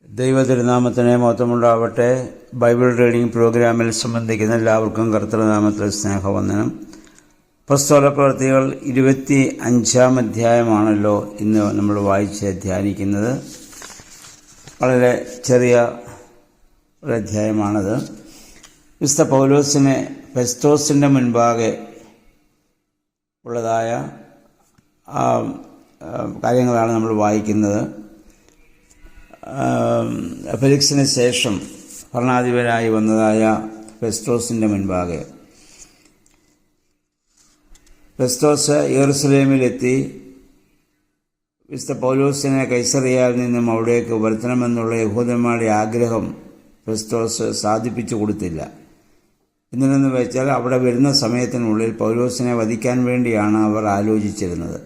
ദൈവതിരുനാമത്തിന് മഹത്വമുണ്ടാവട്ടെ. Bible reading പ്രോഗ്രാമിൽ സംബന്ധിക്കുന്ന എല്ലാവർക്കും കർത്തൃനാമത്തിൽ സ്നേഹവന്ദനം. അപ്പോസ്തലപ്രവൃത്തികൾ 25 അധ്യായമാണല്ലോ ഇന്ന് നമ്മൾ വായിച്ച് ധ്യാനിക്കുന്നത്. വളരെ ചെറിയ ഒരു അധ്യായമാണത്. വിശുദ്ധ പൗലോസിനെ ഫെസ്തോസിൻ്റെ മുൻപാകെ ഉള്ളതായ കാര്യങ്ങളാണ് നമ്മൾ വായിക്കുന്നത്. ഫെലിക്സിന് ശേഷം ഭരണാധിപനായി വന്നതായ ഫെസ്തോസിൻ്റെ മുൻപാകെ ഫെസ്തോസ് യെരുശലേമിലെത്തി വിശുദ്ധ പൗലോസിനെ കൈസറിയയിൽ നിന്നും അവിടേക്ക് വരുത്തണമെന്നുള്ള യഹൂദന്മാരുടെ ആഗ്രഹം ഫെസ്തോസ് സാധിപ്പിച്ചു കൊടുത്തില്ല. എന്തിനെന്ന് വെച്ചാൽ അവിടെ വരുന്ന സമയത്തിനുള്ളിൽ പൗലോസിനെ വധിക്കാൻ വേണ്ടിയാണ് അവർ ആലോചിച്ചിരുന്നത്.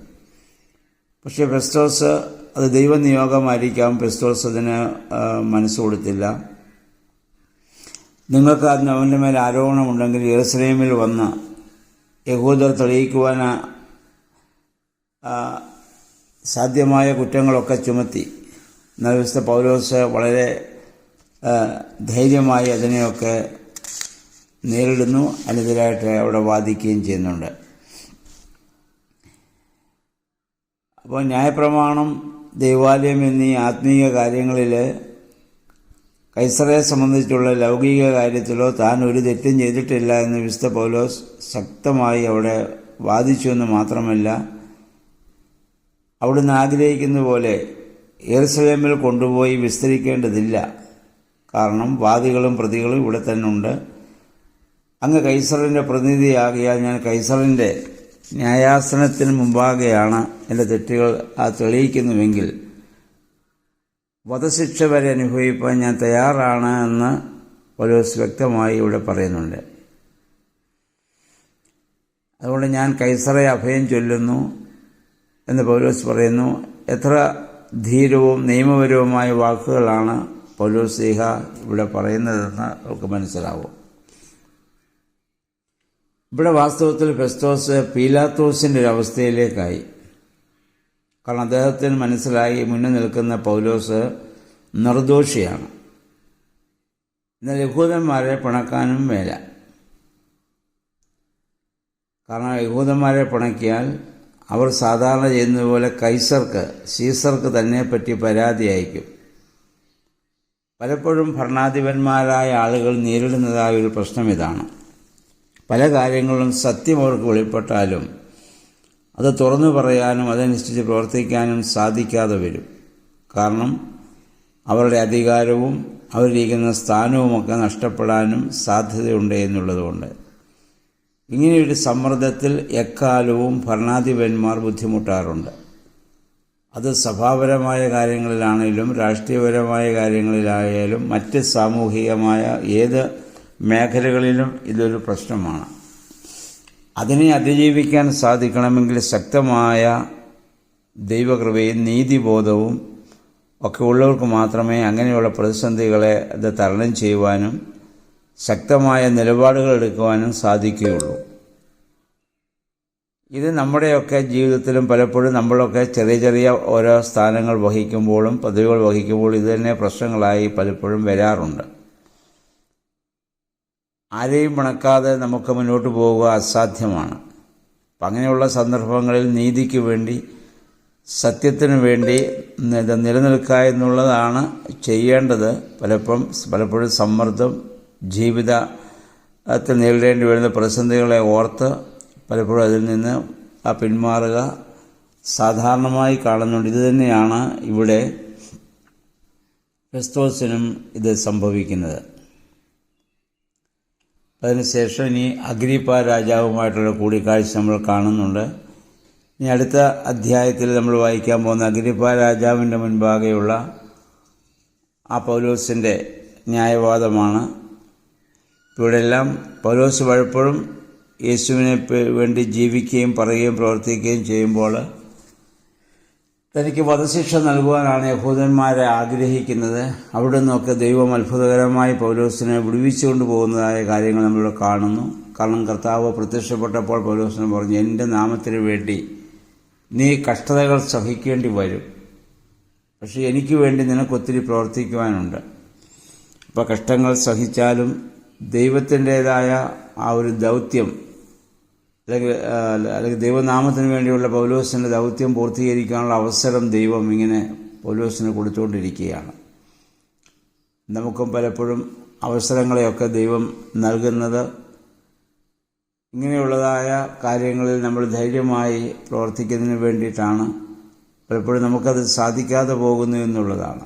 പക്ഷേ ഫെസ്തോസ് അത് ദൈവനിയോഗമായിരിക്കാം. ഫെസ്തോസ് അതിന് മനസ്സ് കൊടുത്തില്ല. നിങ്ങൾക്ക് അവൻ്റെ മേൽ ആരോപണമുണ്ടെങ്കിൽ യെരുശലേമിൽ വന്ന് യഹൂദർ തെളിയിക്കുവാൻ സാധ്യമായ കുറ്റങ്ങളൊക്കെ ചുമത്തി. എന്നാൽ വിശുദ്ധ പൗലോസ് വളരെ ധൈര്യമായി അതിനെയൊക്കെ നേരിടുന്നു. അതിനെതിരായിട്ട് അവിടെ വാദിക്കുകയും ചെയ്യുന്നുണ്ട്. അപ്പോൾ ന്യായപ്രമാണം, ദൈവാലയം എന്നീ ആത്മീയ കാര്യങ്ങളിൽ കൈസറയെ സംബന്ധിച്ചുള്ള ലൗകിക കാര്യത്തിലോ താൻ ഒരു തെറ്റും ചെയ്തിട്ടില്ല എന്ന് വിശുദ്ധ പൗലോസ് ശക്തമായി അവിടെ വാദിച്ചു എന്ന് മാത്രമല്ല, അവിടുന്ന് ആഗ്രഹിക്കുന്ന പോലെ യെരുശലേമിൽ കൊണ്ടുപോയി വിസ്തരിക്കേണ്ടതില്ല. കാരണം വാദികളും പ്രതികളും ഇവിടെ തന്നെ ഉണ്ട്. അങ്ങ് കൈസറിൻ്റെ പ്രതിനിധിയാകിയാൽ ഞാൻ കൈസറിൻ്റെ ന്യായാസനത്തിന് മുമ്പാകെയാണ് എൻ്റെ തെറ്റുകൾ തെളിയിക്കുന്നുവെങ്കിൽ വധശിക്ഷ വരെ അനുഭവിക്കാൻ ഞാൻ തയ്യാറാണ് എന്ന് പൗലോസ് വ്യക്തമായി ഇവിടെ പറയുന്നുണ്ട്. അതുകൊണ്ട് ഞാൻ കൈസറെ അഭയം ചൊല്ലുന്നു എന്ന് പൗലോസ് പറയുന്നു. എത്ര ധീരവും നിയമപരവുമായ വാക്കുകളാണ് പൗലോസ് ശ്ലീഹ ഇവിടെ പറയുന്നതെന്ന് നമുക്ക് മനസ്സിലാവും. ഇവിടെ വാസ്തവത്തിൽ ഫെസ്തോസ് പീലാത്തോസിൻ്റെ ഒരു അവസ്ഥയിലേക്കായി. കാരണം അദ്ദേഹത്തിന് മനസ്സിലായി മുന്നിൽ നിൽക്കുന്ന പൗലോസ് നിർദോഷിയാണ്. എന്നാൽ യഹൂദന്മാരെ പിണക്കാനും മേല. കാരണം യഹൂദന്മാരെ പിണക്കിയാൽ അവർ സാധാരണ ചെയ്യുന്നത് പോലെ സീസർക്ക് തന്നെ പറ്റി പരാതി അയക്കും. പലപ്പോഴും ഭരണാധിപന്മാരായ ആളുകൾ നേരിടുന്നതായ ഒരു പ്രശ്നം ഇതാണ്. പല കാര്യങ്ങളും സത്യം അവർക്ക് വെളിപ്പെട്ടാലും അത് തുറന്നു പറയാനും അതനുസരിച്ച് പ്രവർത്തിക്കാനും സാധിക്കാതെ വരും. കാരണം അവരുടെ അധികാരവും അവരിരിക്കുന്ന സ്ഥാനവുമൊക്കെ നഷ്ടപ്പെടാനും സാധ്യതയുണ്ട് എന്നുള്ളതുകൊണ്ട് ഇങ്ങനെയൊരു സമ്മർദ്ദത്തിൽ എക്കാലവും ഭരണാധിപന്മാർ ബുദ്ധിമുട്ടാറുണ്ട്. അത് സഭാപരമായ കാര്യങ്ങളിലാണെങ്കിലും രാഷ്ട്രീയപരമായ കാര്യങ്ങളിലായാലും മറ്റ് സാമൂഹികമായ ഏത് മേഖലകളിലും ഇതൊരു പ്രശ്നമാണ്. അതിനെ അതിജീവിക്കാൻ സാധിക്കണമെങ്കിൽ ശക്തമായ ദൈവകൃപയും നീതിബോധവും ഒക്കെ ഉള്ളവർക്ക് മാത്രമേ അങ്ങനെയുള്ള പ്രതിസന്ധികളെ അത് തരണം ചെയ്യുവാനും ശക്തമായ നിലപാടുകൾ എടുക്കുവാനും സാധിക്കുകയുള്ളൂ. ഇത് നമ്മുടെയൊക്കെ ജീവിതത്തിലും പലപ്പോഴും നമ്മളൊക്കെ ചെറിയ ചെറിയ ഓരോ സ്ഥാനങ്ങൾ വഹിക്കുമ്പോഴും പദവികൾ വഹിക്കുമ്പോഴും ഇത് തന്നെ പ്രശ്നങ്ങളായി പലപ്പോഴും വരാറുണ്ട്. ആരെയും പിണക്കാതെ നമുക്ക് മുന്നോട്ട് പോവുക അസാധ്യമാണ്. അപ്പം അങ്ങനെയുള്ള സന്ദർഭങ്ങളിൽ നീതിക്ക് വേണ്ടി സത്യത്തിനു വേണ്ടി നിലനിൽക്കുക എന്നുള്ളതാണ് ചെയ്യേണ്ടത്. പലപ്പോഴും സമ്മർദ്ദം, ജീവിതത്തിൽ നേരിടേണ്ടി വരുന്ന പ്രതിസന്ധികളെ ഓർത്ത് പലപ്പോഴും അതിൽ നിന്ന് പിന്മാറുക സാധാരണമായി കാണുന്നുണ്ട്. ഇത് തന്നെയാണ് ഇവിടെ ഫെസ്തോസിനും ഇത് സംഭവിക്കുന്നത്. അതിനുശേഷം ഇനി അഗ്രിപ്പ രാജാവുമായിട്ടുള്ള കൂടിക്കാഴ്ച നമ്മൾ കാണുന്നുണ്ട്. ഇനി അടുത്ത അധ്യായത്തിൽ നമ്മൾ വായിക്കാൻ പോകുന്ന അഗ്രിപ്പ രാജാവിൻ്റെ മുൻപാകെയുള്ള പൗലോസിൻ്റെ ന്യായവാദമാണ്. ഇവിടെല്ലാം പൗലോസ് പലപ്പോഴും യേശുവിനെ വേണ്ടി ജീവിക്കുകയും പറയുകയും പ്രവർത്തിക്കുകയും ചെയ്യുമ്പോൾ തനിക്ക് വധശിക്ഷ നൽകുവാനാണ് യഹൂദന്മാരെ ആഗ്രഹിക്കുന്നത്. അവിടെ നിന്നൊക്കെ ദൈവം അത്ഭുതകരമായി പൗലോസിനെ വിടുവിച്ചുകൊണ്ട് പോകുന്നതായ കാര്യങ്ങൾ നമ്മളിവിടെ കാണുന്നു. കാരണം കർത്താവ് പ്രത്യക്ഷപ്പെട്ടപ്പോൾ പൗലോസിനെ പറഞ്ഞു, എൻ്റെ നാമത്തിന് വേണ്ടി നീ കഷ്ടതകൾ സഹിക്കേണ്ടി വരും. പക്ഷെ എനിക്ക് വേണ്ടി നിനക്കൊത്തിരി പ്രവർത്തിക്കുവാനുണ്ട്. അപ്പോൾ കഷ്ടങ്ങൾ സഹിച്ചാലും ദൈവത്തിൻ്റേതായ ആ ഒരു ദൗത്യം അല്ലെങ്കിൽ ദൈവനാമത്തിന് വേണ്ടിയുള്ള പൗലോസിൻ്റെ ദൗത്യം പൂർത്തീകരിക്കാനുള്ള അവസരം ദൈവം ഇങ്ങനെ പൗലോസിന് കൊടുത്തുകൊണ്ടിരിക്കുകയാണ്. നമുക്കും പലപ്പോഴും അവസരങ്ങളെയൊക്കെ ദൈവം നൽകുന്നത് ഇങ്ങനെയുള്ളതായ കാര്യങ്ങളിൽ നമ്മൾ ധൈര്യമായി പ്രവർത്തിക്കുന്നതിന് വേണ്ടിയിട്ടാണ്. പലപ്പോഴും നമുക്കത് സാധിക്കാതെ പോകുന്നു എന്നുള്ളതാണ്.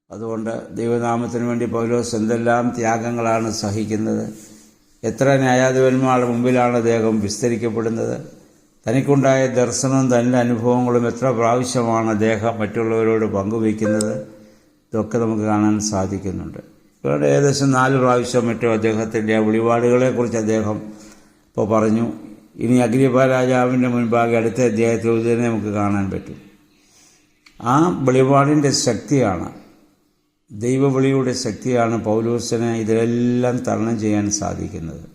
അതുകൊണ്ട് ദൈവനാമത്തിന് വേണ്ടി പൗലോസ് എന്തെല്ലാം ത്യാഗങ്ങളാണ് സഹിക്കുന്നത്. എത്ര ന്യായാധിപന്മാരുടെ മുമ്പിലാണ് അദ്ദേഹം വിസ്തരിക്കപ്പെടുന്നത്. തനിക്കുണ്ടായ ദർശനവും തൻ്റെ അനുഭവങ്ങളും എത്ര പ്രാവശ്യമാണ് അദ്ദേഹം മറ്റുള്ളവരോട് പങ്കുവയ്ക്കുന്നത്. ഇതൊക്കെ നമുക്ക് കാണാൻ സാധിക്കുന്നുണ്ട്. ഇവരുടെ ഏകദേശം 4 പ്രാവശ്യം മറ്റോ അദ്ദേഹത്തിൻ്റെ ആ വെളിപാടുകളെക്കുറിച്ച് അദ്ദേഹം ഇപ്പോൾ പറഞ്ഞു. ഇനി അഗ്രിപ്പ രാജാവിൻ്റെ മുൻപാകെ അടുത്ത അധ്യായത്തിൽ ഇതിനെ നമുക്ക് കാണാൻ പറ്റും. ആ വെളിപാടിൻ്റെ ശക്തിയാണ്, ദൈവവിളിയുടെ ശക്തിയാണ് പൗലോസിനെ ഇതിലെല്ലാം തരണം ചെയ്യാൻ സാധിക്കുന്നത്.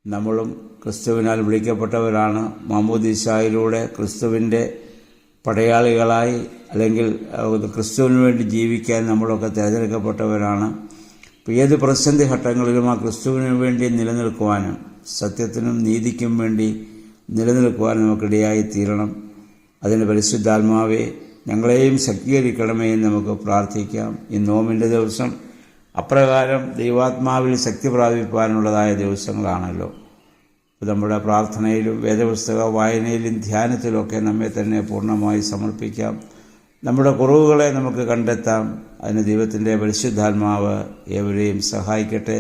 നമ്മളും ക്രിസ്തുവിനാൽ വിളിക്കപ്പെട്ടവരാണ്. മാമോദീസായിലൂടെ ക്രിസ്തുവിൻ്റെ പടയാളികളായി അല്ലെങ്കിൽ ക്രിസ്തുവിന് വേണ്ടി ജീവിക്കാൻ നമ്മളൊക്കെ തിരഞ്ഞെടുക്കപ്പെട്ടവരാണ്. ഏത് പ്രതിസന്ധി ഘട്ടങ്ങളിലും ആ ക്രിസ്തുവിന് വേണ്ടി നിലനിൽക്കുവാനും സത്യത്തിനും നീതിക്കും വേണ്ടി നിലനിൽക്കുവാനും നമുക്കിടയായി തീരണം. അതിന് പരിശുദ്ധാത്മാവെ ഞങ്ങളെയും ശക്തീകരിക്കണമേ എന്ന് നമുക്ക് പ്രാർത്ഥിക്കാം. ഈ നോമ്പിൻ്റെ ദിവസം അപ്രകാരം ദൈവാത്മാവിൽ ശക്തി പ്രാപിപ്പാനുള്ളതായ ദിവസങ്ങളാണല്ലോ. നമ്മുടെ പ്രാർത്ഥനയിലും വേദപുസ്തക വായനയിലും ധ്യാനത്തിലൊക്കെ നമ്മെ തന്നെ പൂർണ്ണമായി സമർപ്പിക്കാം. നമ്മുടെ കുറവുകളെ നമുക്ക് കണ്ടെത്താം. അതിന് ദൈവത്തിൻ്റെ പരിശുദ്ധാത്മാവ് ഏവരെയും സഹായിക്കട്ടെ.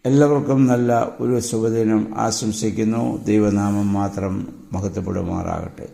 എല്ലാവർക്കും നല്ല ഒരു ശുഭദിനം ആശംസിക്കുന്നു. ദൈവനാമം മാത്രം മഹത്വപ്പെടുമാറാകട്ടെ.